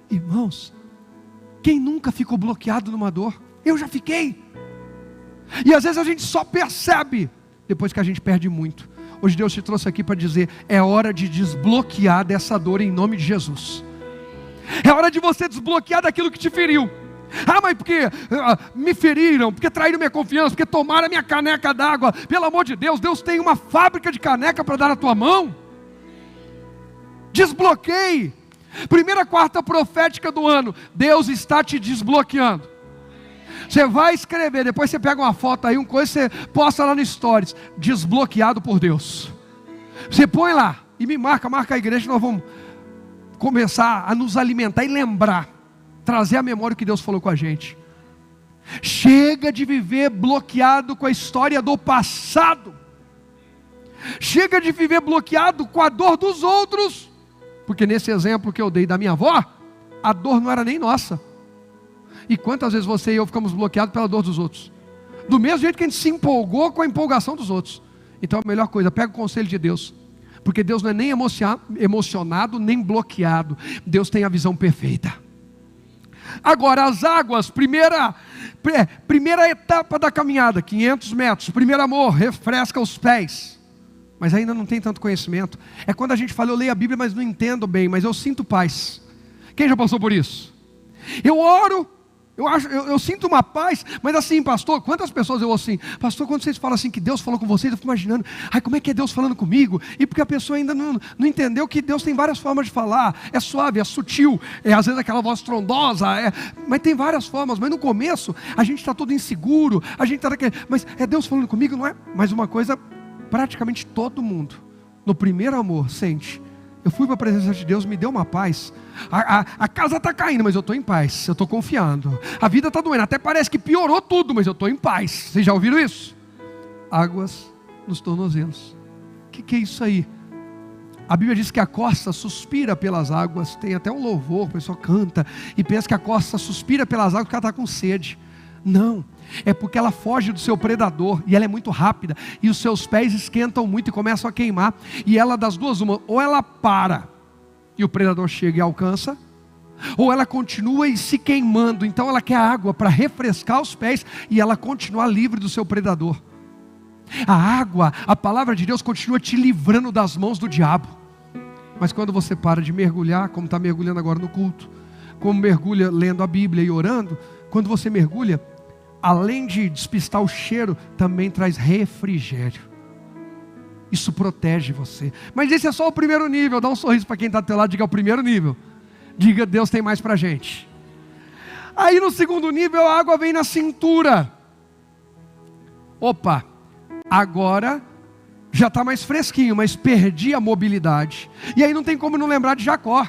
Irmãos, quem nunca ficou bloqueado numa dor? Eu já fiquei. E às vezes a gente só percebe depois que a gente perde muito. Hoje Deus te trouxe aqui para dizer: é hora de desbloquear dessa dor em nome de Jesus. É hora de você desbloquear daquilo que te feriu. Mas porque me feriram, porque traíram minha confiança, porque tomaram a minha caneca d'água. Pelo amor de Deus, Deus tem uma fábrica de caneca para dar na tua mão. Desbloqueie. Primeira quarta profética do ano: Deus está te desbloqueando. Você vai escrever, depois você pega uma foto aí, você posta lá no Stories: desbloqueado por Deus. Você põe lá e me marca a igreja, nós vamos começar a nos alimentar e lembrar, trazer à memória o que Deus falou com a gente. Chega de viver bloqueado com a história do passado. Chega de viver bloqueado com a dor dos outros. Porque nesse exemplo que eu dei da minha avó, a dor não era nem nossa. E quantas vezes você e eu ficamos bloqueados pela dor dos outros? Do mesmo jeito que a gente se empolgou com a empolgação dos outros. Então a melhor coisa, pega o conselho de Deus. Porque Deus não é nem emocionado, nem bloqueado. Deus tem a visão perfeita. Agora as águas, primeira etapa da caminhada, 500 metros, primeiro amor, refresca os pés. Mas ainda não tem tanto conhecimento. É quando a gente fala: eu leio a Bíblia, mas não entendo bem, mas eu sinto paz. Quem já passou por isso? Eu oro, eu sinto uma paz, mas assim, pastor, quantas pessoas eu ouço assim: pastor, quando vocês falam assim que Deus falou com vocês, eu fico imaginando, como é que é Deus falando comigo? E porque a pessoa ainda não entendeu que Deus tem várias formas de falar. É suave, é sutil, às vezes aquela voz trondosa, mas tem várias formas. Mas no começo, a gente está todo inseguro, mas é Deus falando comigo, não é? Mas uma coisa, praticamente todo mundo, no primeiro amor, sente: eu fui para a presença de Deus, me deu uma paz. A casa está caindo, mas eu estou em paz, eu estou confiando. A vida está doendo, até parece que piorou tudo, mas eu estou em paz. Vocês já ouviram isso? Águas nos tornozelos. O que é isso aí? A Bíblia diz que a costa suspira pelas águas. Tem até um louvor, o pessoal canta e pensa que a costa suspira pelas águas porque ela está com sede. Não, é porque ela foge do seu predador e ela é muito rápida, e os seus pés esquentam muito e começam a queimar. E ela, das duas uma, ou ela para e o predador chega e alcança, ou ela continua e se queimando. Então ela quer água para refrescar os pés e ela continuar livre do seu predador. A água, a palavra de Deus continua te livrando das mãos do diabo. Mas quando você para de mergulhar, como está mergulhando agora no culto, como mergulha lendo a Bíblia e orando, quando você mergulha, além de despistar o cheiro, também traz refrigério. Isso protege você. Mas esse é só o primeiro nível. Dá um sorriso para quem está do teu lado, diga: é o primeiro nível. Diga: Deus tem mais para a gente. Aí no segundo nível, a água vem na cintura. Opa, agora já está mais fresquinho, mas perdi a mobilidade. E aí não tem como não lembrar de Jacó.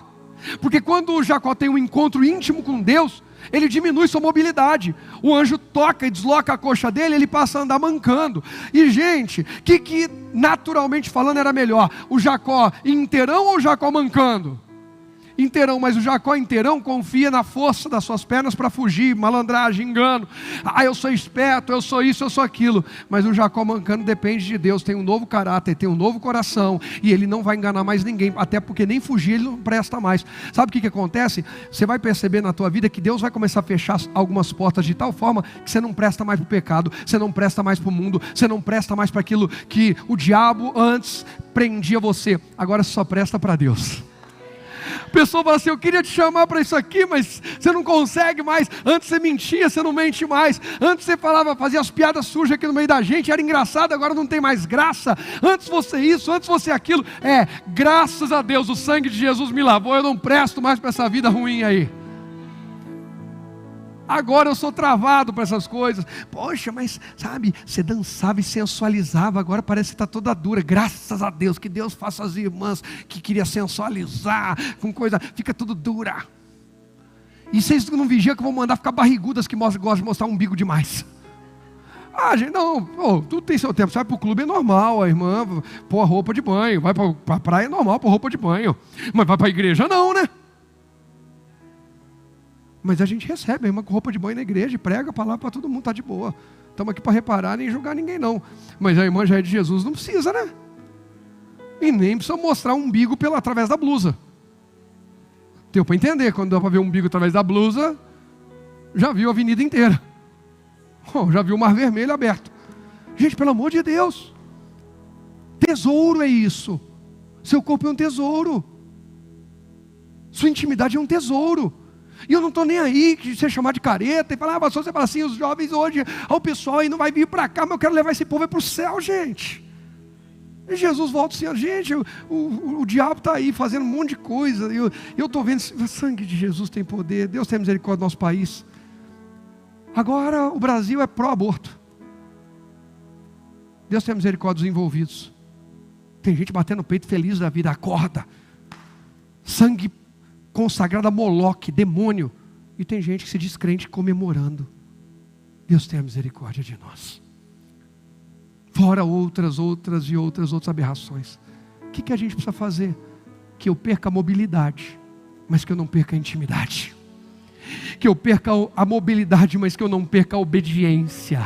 Porque quando o Jacó tem um encontro íntimo com Deus, ele diminui sua mobilidade. O anjo toca e desloca a coxa dele, ele passa a andar mancando. E gente, que naturalmente falando era melhor? O Jacó inteirão ou o Jacó mancando? Inteirão, mas o Jacó inteirão confia na força das suas pernas para fugir, malandragem, engano. Eu sou esperto, eu sou isso, eu sou aquilo. Mas o Jacó mancando depende de Deus, tem um novo caráter, tem um novo coração, e ele não vai enganar mais ninguém, até porque nem fugir ele não presta mais. Sabe o que acontece? Você vai perceber na tua vida que Deus vai começar a fechar algumas portas de tal forma que você não presta mais para o pecado, você não presta mais para o mundo, você não presta mais para aquilo que o diabo antes prendia você, agora você só presta para Deus. A pessoa fala assim: eu queria te chamar para isso aqui, mas você não consegue mais. Antes você mentia, você não mente mais. Antes você falava, fazia as piadas sujas aqui no meio da gente, era engraçado, agora não tem mais graça. Antes você isso, antes você aquilo. Graças a Deus, o sangue de Jesus me lavou, eu não presto mais para essa vida ruim aí. Agora eu sou travado para essas coisas. Poxa, mas sabe, você dançava e sensualizava, agora parece que está toda dura. Graças a Deus, que Deus faça as irmãs que queria sensualizar com coisa, fica tudo dura. E vocês não vigiam que vão mandar ficar barrigudas que gostam de mostrar o umbigo demais. Gente, não, tudo tem seu tempo. Você vai para o clube, é normal, a irmã pôr a roupa de banho. Vai para a praia, é normal pôr roupa de banho. Mas vai para a igreja não, né? Mas a gente recebe a irmã com roupa de banho na igreja e prega a palavra para todo mundo, está de boa. Estamos aqui para reparar nem julgar ninguém não. Mas a irmã já é de Jesus, não precisa, né? E nem precisa mostrar o umbigo através da blusa. Deu para entender, quando dá para ver o umbigo através da blusa, já viu a avenida inteira. Já viu o Mar Vermelho aberto. Gente, pelo amor de Deus. Tesouro é isso. Seu corpo é um tesouro. Sua intimidade é um tesouro. E eu não estou nem aí de ser chamado de careta e falar: pastor, você fala assim, os jovens hoje, o pessoal aí não vai vir para cá, mas eu quero levar esse povo para o céu, gente. E Jesus volta assim: gente, o diabo está aí fazendo um monte de coisa, e eu estou vendo, o sangue de Jesus tem poder, Deus tem misericórdia do nosso país. Agora o Brasil é pró-aborto. Deus tem misericórdia dos envolvidos. Tem gente batendo no peito feliz da vida, acorda. Sangue consagrado a Moloque, demônio. E tem gente que se diz crente comemorando. Deus tenha misericórdia de nós. Fora outras aberrações. O que a gente precisa fazer? Que eu perca a mobilidade, mas que eu não perca a intimidade. Que eu perca a mobilidade, mas que eu não perca a obediência.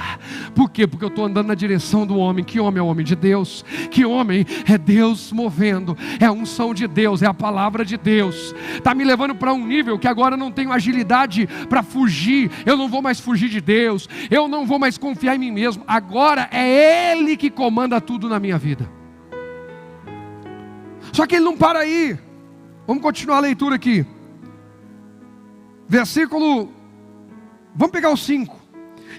Por quê? Porque eu estou andando na direção do homem. Que homem é o homem de Deus? Que homem é Deus movendo? É a unção de Deus, é a palavra de Deus. Está me levando para um nível que agora eu não tenho agilidade para fugir. Eu não vou mais fugir de Deus. Eu não vou mais confiar em mim mesmo. Agora é Ele que comanda tudo na minha vida. Só que Ele não para aí. Vamos continuar a leitura aqui. Vamos pegar o 5.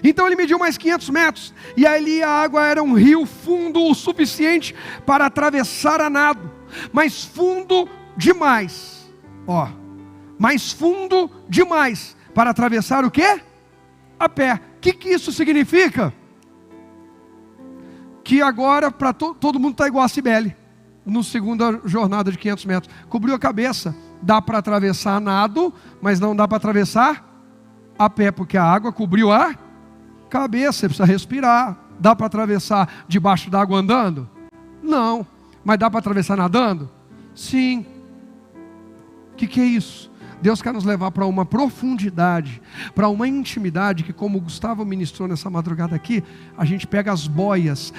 Então ele mediu mais 500 metros, e ali a água era um rio fundo o suficiente para atravessar a nado, mas fundo demais, mais fundo demais para atravessar o quê? A pé. O que isso significa? Que agora para todo mundo está igual a Cibele, na segunda jornada de 500 metros, cobriu a cabeça. Dá para atravessar a nado, mas não dá para atravessar a pé, porque a água cobriu a cabeça, você precisa respirar. Dá para atravessar debaixo d'água andando? Não. Mas dá para atravessar nadando? Sim. O que é isso? Deus quer nos levar para uma profundidade, para uma intimidade que, como o Gustavo ministrou nessa madrugada aqui, a gente pega as boias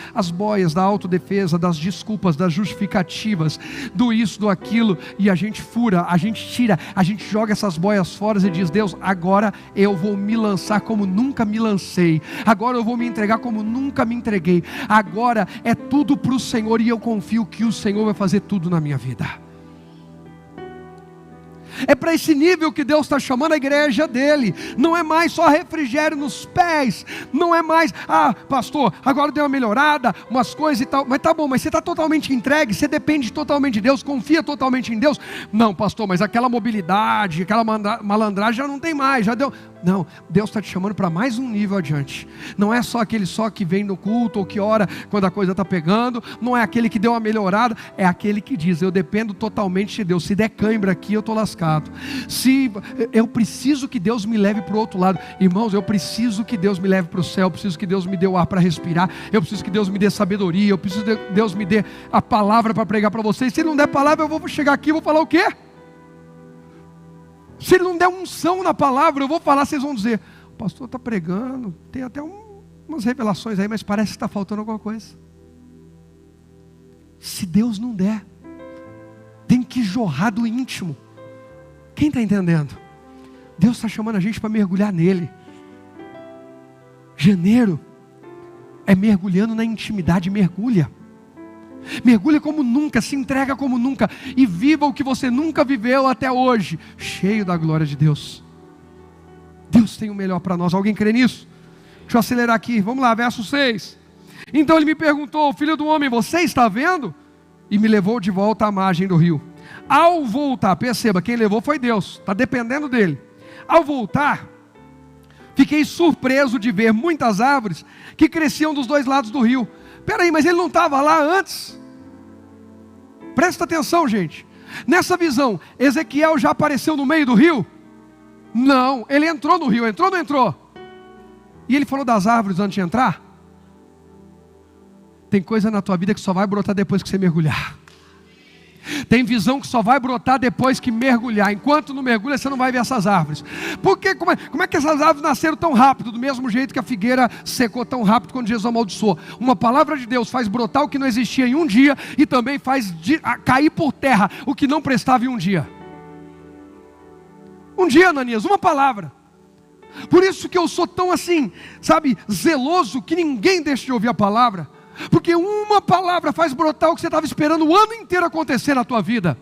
da autodefesa, das desculpas, das justificativas, do isso, do aquilo, e a gente fura, a gente tira, a gente joga essas boias fora e diz: Deus, agora eu vou me lançar como nunca me lancei, agora eu vou me entregar como nunca me entreguei, agora é tudo para o Senhor e eu confio que o Senhor vai fazer tudo na minha vida. É para esse nível que Deus está chamando a igreja dele. Não é mais só refrigério nos pés. Não é mais, pastor, agora deu uma melhorada, umas coisas e tal. Mas tá bom, mas você está totalmente entregue, você depende totalmente de Deus, confia totalmente em Deus. Não, pastor, mas aquela mobilidade, aquela malandragem já não tem mais, já deu. Não, Deus está te chamando para mais um nível adiante. Não é só aquele que vem no culto ou que ora quando a coisa está pegando. Não é aquele que deu uma melhorada. É aquele que diz: eu dependo totalmente de Deus. Se der cãibra aqui, eu estou lascado. Se eu preciso que Deus me leve para o outro lado. Irmãos, eu preciso que Deus me leve para o céu. Eu preciso que Deus me dê o ar para respirar. Eu preciso que Deus me dê sabedoria. Eu preciso que Deus me dê a palavra para pregar para vocês. Se Ele não der palavra, eu vou chegar aqui e vou falar o quê? Se Ele não der unção na palavra, eu vou falar, vocês vão dizer: o pastor está pregando, tem até umas revelações aí, mas parece que está faltando alguma coisa. Se Deus não der, tem que jorrar do íntimo. Quem está entendendo? Deus está chamando a gente para mergulhar nele. Janeiro é mergulhando na intimidade. Mergulha como nunca, se entrega como nunca, e viva o que você nunca viveu até hoje, cheio da glória de Deus. Deus tem o melhor para nós. Alguém crê nisso? Deixa eu acelerar aqui, vamos lá, verso 6. Então ele me perguntou: filho do homem, você está vendo? E me levou de volta à margem do rio. Ao voltar, perceba, quem levou foi Deus, está dependendo dele. Ao voltar, fiquei surpreso de ver muitas árvores que cresciam dos dois lados do rio. Espera aí, mas ele não estava lá antes? Presta atenção, gente. Nessa visão, Ezequiel já apareceu no meio do rio? Não, ele entrou no rio. Entrou ou não entrou? E ele falou das árvores antes de entrar? Tem coisa na tua vida que só vai brotar depois que você mergulhar. Tem visão que só vai brotar depois que mergulhar. Enquanto não mergulha, você não vai ver essas árvores. Porque como é que essas árvores nasceram tão rápido? Do mesmo jeito que a figueira secou tão rápido quando Jesus amaldiçoou. Uma palavra de Deus faz brotar o que não existia em um dia, e também faz cair por terra o que não prestava em um dia. Um dia, Ananias, uma palavra. Por isso que eu sou tão assim, sabe, zeloso, que ninguém deixa de ouvir a palavra. Porque uma palavra faz brotar o que você estava esperando o ano inteiro acontecer na tua vida.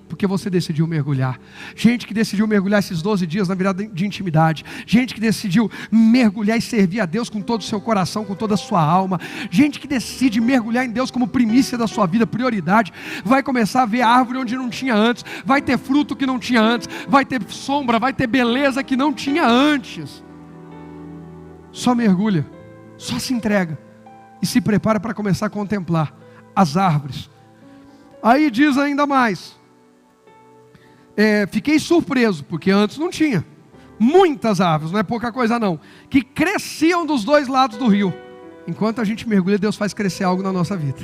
Porque você decidiu mergulhar. Gente que decidiu mergulhar esses 12 dias na virada de intimidade. Gente que decidiu mergulhar e servir a Deus com todo o seu coração, com toda a sua alma. Gente que decide mergulhar em Deus como primícia da sua vida, prioridade. Vai começar a ver árvore onde não tinha antes. Vai ter fruto que não tinha antes. Vai ter sombra, vai ter beleza que não tinha antes. Só mergulha. Só se entrega. E se prepara para começar a contemplar as árvores. Aí diz ainda mais. Fiquei surpreso, porque antes não tinha. Muitas árvores, não é pouca coisa não. Que cresciam dos dois lados do rio. Enquanto a gente mergulha, Deus faz crescer algo na nossa vida.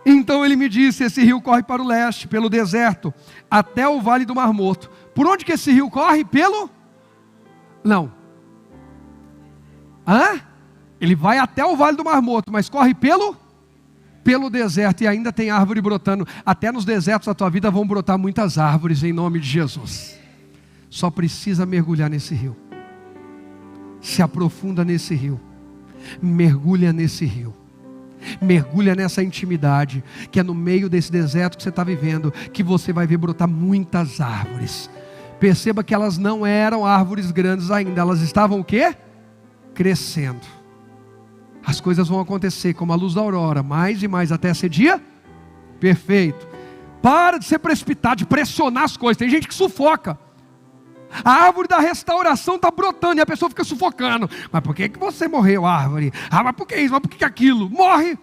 Então ele me disse: esse rio corre para o leste, pelo deserto, até o vale do Mar Morto. Por onde que esse rio corre? Não. Ele vai até o vale do Mar Morto, mas corre pelo deserto, e ainda tem árvore brotando. Até nos desertos da tua vida vão brotar muitas árvores, em nome de Jesus. Só precisa mergulhar nesse rio. Se aprofunda nesse rio. Mergulha nesse rio. Mergulha nessa intimidade, que é no meio desse deserto que você está vivendo, que você vai ver brotar muitas árvores. Perceba que elas não eram árvores grandes ainda, elas estavam o quê? Crescendo. As coisas vão acontecer como a luz da aurora, mais e mais, até ser dia perfeito. Para de ser precipitado, de pressionar as coisas. Tem gente que sufoca. A árvore da restauração está brotando e a pessoa fica sufocando. Mas por que você morreu, árvore? Mas por que isso? Mas por que aquilo? Morre.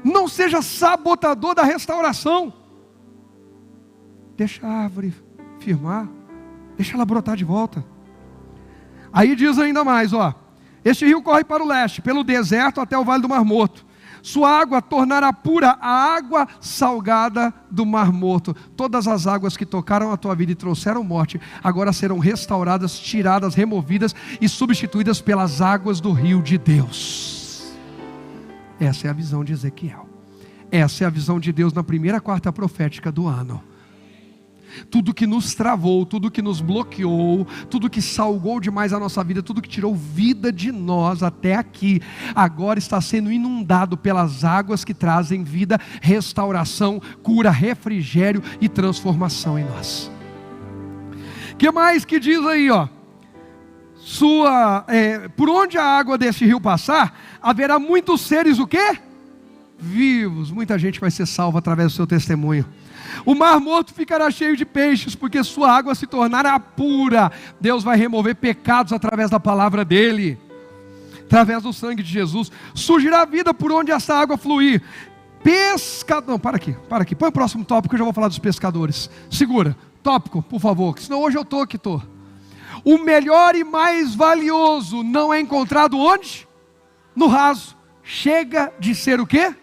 Não seja sabotador da restauração. Deixa a árvore firmar. Deixa ela brotar de volta. Aí diz ainda mais, este rio corre para o leste, pelo deserto até o vale do Mar Morto. Sua água tornará pura a água salgada do Mar Morto. Todas as águas que tocaram a tua vida e trouxeram morte, agora serão restauradas, tiradas, removidas e substituídas pelas águas do rio de Deus. Essa é a visão de Ezequiel. Essa é a visão de Deus na primeira quarta profética do ano. Tudo que nos travou, tudo que nos bloqueou, tudo que salgou demais a nossa vida, tudo que tirou vida de nós até aqui, agora está sendo inundado pelas águas que trazem vida, restauração, cura, refrigério e transformação em nós. Que mais que diz aí, ó? Por onde a água desse rio passar, haverá muitos seres o quê? Vivos. Muita gente vai ser salva através do seu testemunho. O Mar Morto ficará cheio de peixes, porque sua água se tornará pura. Deus vai remover pecados através da palavra dele, através do sangue de Jesus. Surgirá vida por onde essa água fluir. Não, para aqui. Põe o próximo tópico que eu já vou falar dos pescadores. Segura, tópico, por favor, que senão hoje eu estou. O melhor e mais valioso não é encontrado onde? No raso. Chega de ser o quê?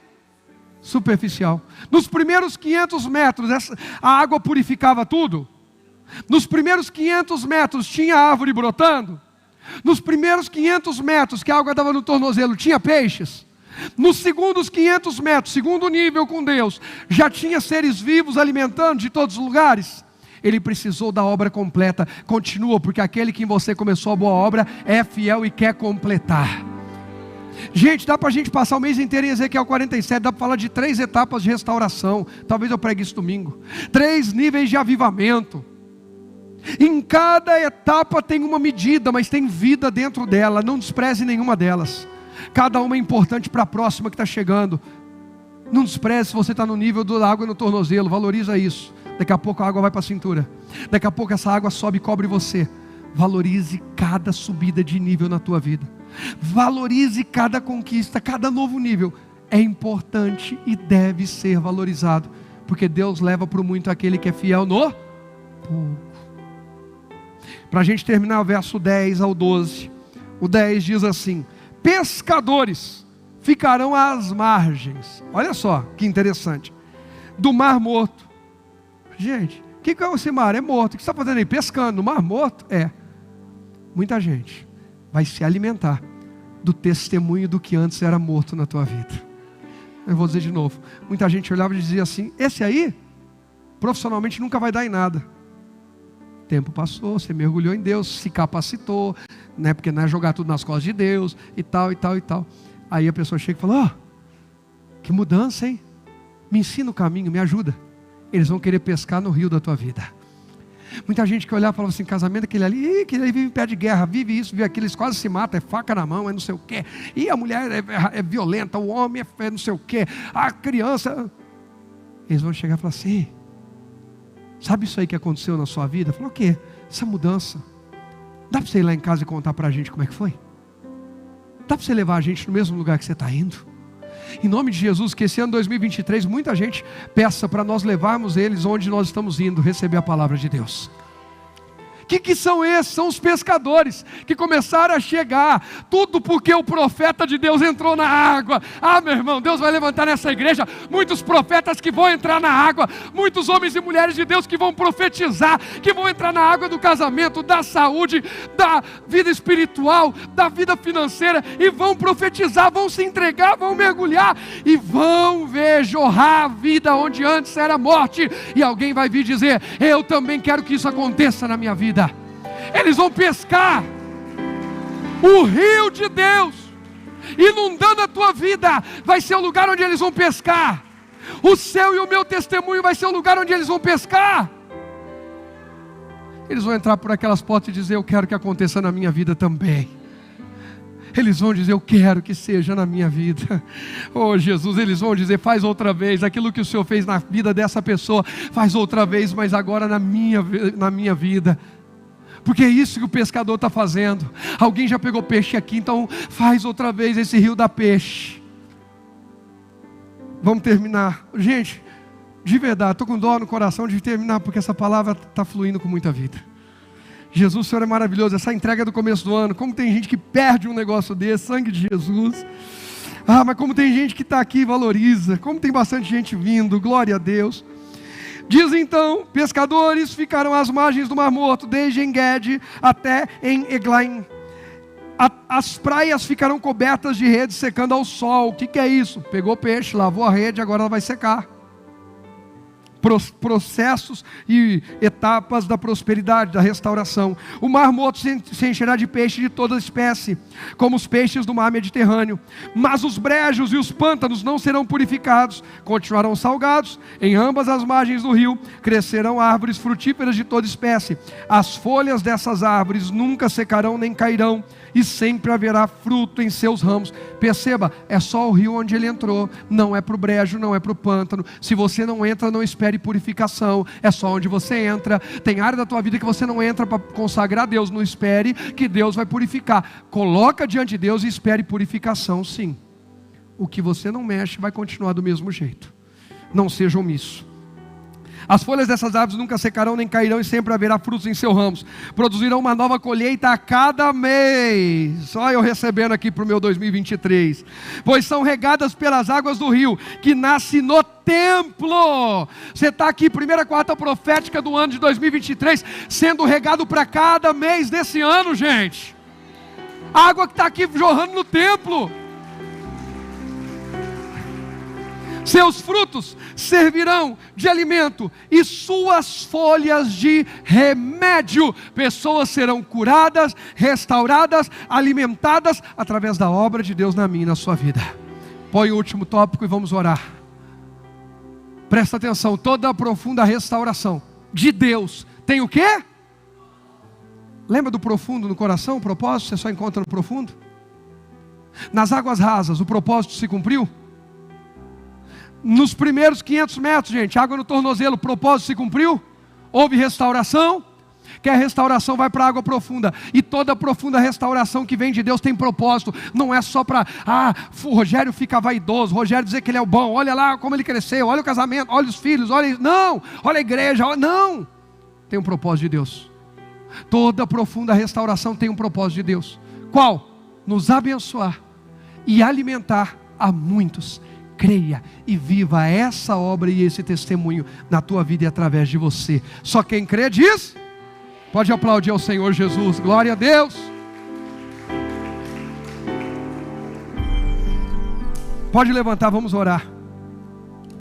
Superficial. Nos primeiros 500 metros a água purificava tudo. Nos primeiros 500 metros tinha árvore brotando. Nos primeiros 500 metros que a água dava no tornozelo tinha peixes. Nos segundos 500 metros, segundo nível com Deus, já tinha seres vivos alimentando de todos os lugares. Ele precisou da obra completa. Continua, porque aquele que em você começou a boa obra é fiel e quer completar. Gente, dá para a gente passar o mês inteiro em Ezequiel 47, dá para falar de 3 etapas de restauração. Talvez eu pregue isso domingo. 3 níveis de avivamento. Em cada etapa tem uma medida, mas tem vida dentro dela. Não despreze nenhuma delas. Cada uma é importante para a próxima que está chegando. Não despreze se você está no nível da água no tornozelo. Valoriza isso. Daqui a pouco a água vai para a cintura. Daqui a pouco essa água sobe e cobre você. Valorize cada subida de nível na tua vida. Valorize cada conquista, cada novo nível. É importante e deve ser valorizado, porque Deus leva para o muito aquele que é fiel no pouco. Para a gente terminar o verso 10 ao 12. O 10 diz assim: pescadores ficarão às margens. Olha só que interessante. Do Mar Morto. Gente, o que é esse mar? É morto. O que você está fazendo aí? Pescando no Mar Morto? Muita gente vai se alimentar do testemunho do que antes era morto na tua vida. Eu vou dizer de novo. Muita gente olhava e dizia assim: esse aí, profissionalmente nunca vai dar em nada. O tempo passou, você mergulhou em Deus, se capacitou, né? Porque não é jogar tudo nas costas de Deus, e tal. Aí a pessoa chega e fala: que mudança, hein? Me ensina o caminho, me ajuda. Eles vão querer pescar no rio da tua vida. Muita gente que olhava e falava assim: casamento, aquele ali vive em pé de guerra, vive isso, vive aquilo, eles quase se matam, é faca na mão, é não sei o quê, e a mulher é violenta, o homem é não sei o quê, a criança. Eles vão chegar e falar assim: sabe isso aí que aconteceu na sua vida? Falou: o quê? Essa mudança. Dá para você ir lá em casa e contar para a gente como é que foi? Dá para você levar a gente no mesmo lugar que você está indo? Em nome de Jesus, que esse ano 2023 muita gente peça para nós levarmos eles onde nós estamos indo receber a palavra de Deus. Que são esses? São os pescadores que começaram a chegar. Tudo porque o profeta de Deus entrou na água. Meu irmão, Deus vai levantar nessa igreja muitos profetas que vão entrar na água. Muitos homens e mulheres de Deus que vão profetizar, que vão entrar na água do casamento, da saúde, da vida espiritual, da vida financeira, e vão profetizar, vão se entregar, vão mergulhar e vão ver jorrar a vida onde antes era morte. E alguém vai vir dizer: eu também quero que isso aconteça na minha vida. Eles vão pescar. O rio de Deus inundando a tua vida vai ser o lugar onde eles vão pescar. O seu e o meu testemunho vai ser o lugar onde eles vão pescar. Eles vão entrar por aquelas portas e dizer: eu quero que aconteça na minha vida também. Eles vão dizer: eu quero que seja na minha vida. Oh Jesus, eles vão dizer: faz outra vez aquilo que o Senhor fez na vida dessa pessoa, faz outra vez, mas agora na minha vida. Porque é isso que o pescador está fazendo. Alguém já pegou peixe aqui, então faz outra vez esse rio da peixe. Vamos terminar. Gente, de verdade, estou com dó no coração de terminar, porque essa palavra está fluindo com muita vida. Jesus, o Senhor é maravilhoso. Essa entrega do começo do ano, como tem gente que perde um negócio desse, sangue de Jesus. Ah, mas como tem gente que está aqui e valoriza, como tem bastante gente vindo, glória a Deus. Diz então, pescadores ficaram às margens do Mar Morto, desde En-Gedi até em Eglaim. As praias ficarão cobertas de redes secando ao sol. O que é isso? Pegou peixe, lavou a rede, agora ela vai secar. Processos e etapas da prosperidade, da restauração. O Mar Morto se encherá de peixe de toda espécie, como os peixes do mar Mediterrâneo. Mas os brejos e os pântanos não serão purificados, continuarão salgados. Em ambas as margens do rio crescerão árvores frutíferas de toda espécie. As folhas dessas árvores nunca secarão nem cairão, e sempre haverá fruto em seus ramos. Perceba, é só o rio onde ele entrou, não é para o brejo, não é para o pântano. Se você não entra, não espere purificação, é só onde você entra. Tem área da tua vida que você não entra para consagrar a Deus, não espere que Deus vai purificar. Coloca diante de Deus e espere purificação, sim. O que você não mexe vai continuar do mesmo jeito. Não seja omisso. As folhas dessas árvores nunca secarão nem cairão, e sempre haverá frutos em seus ramos. Produzirão uma nova colheita a cada mês. Olha eu recebendo aqui para o meu 2023. Pois são regadas pelas águas do rio, que nasce no templo. Você está aqui, primeira quarta profética do ano de 2023, sendo regado para cada mês desse ano, gente. A água que está aqui jorrando no templo. Seus frutos servirão de alimento e suas folhas de remédio. Pessoas serão curadas, restauradas, alimentadas através da obra de Deus na minha e na sua vida. Põe o último tópico e vamos orar. Presta atenção, toda a profunda restauração de Deus tem o quê? Lembra do profundo no coração? O propósito você só encontra no profundo? Nas águas rasas, o propósito se cumpriu? Nos primeiros 500 metros, gente, água no tornozelo, o propósito se cumpriu? Houve restauração? Que a restauração vai para a água profunda. E toda profunda restauração que vem de Deus tem propósito. Não é só para, o Rogério fica vaidoso, o Rogério dizer que ele é o bom, olha lá como ele cresceu, olha o casamento, olha os filhos, olha a igreja, não. Tem um propósito de Deus. Toda profunda restauração tem um propósito de Deus. Qual? Nos abençoar e alimentar a muitos. Creia e viva essa obra e esse testemunho na tua vida e através de você. Só quem crê diz. Pode aplaudir ao Senhor Jesus. Glória a Deus. Pode levantar, vamos orar.